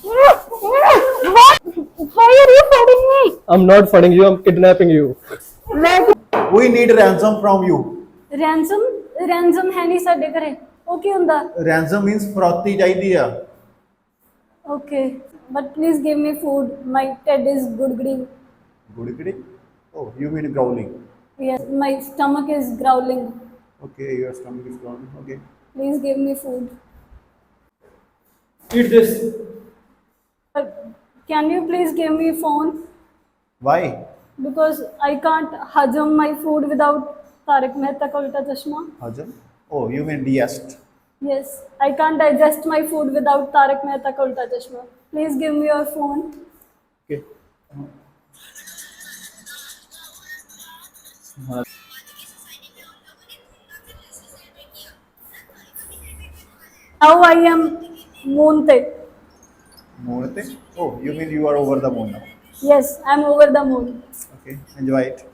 What? Why are you fighting me? I'm not fighting you, I'm kidnapping you. We need ransom from you. Ransom ਹੈ ਨਹੀਂ ਸਾਡੇ ਘਰੇ ਉਹ ਕੀ ਹੁੰਦਾ Ransom means ਫਰੌਤੀ ਚਾਹੀਦੀ ਆ. okay but please give me food my head is gurgling ਗੁੜਗੜੀ? Oh, you mean growling. yes my stomach is growling Okay, your stomach is growling. Okay. please give me food Eat this. but can you please give me phone Why? because I can't hajam my food without Tarak Mehta Ka Ulta Chashma. Hajam? Oh, you mean digest. Yes, I can't digest my food without Tarak Mehta Ka Ulta Chashma. Please give me your phone. Okay. Now I am moon te. Moon te? Oh, you mean you are over the moon now. Yes, I'm over the moon. Okay, enjoy it.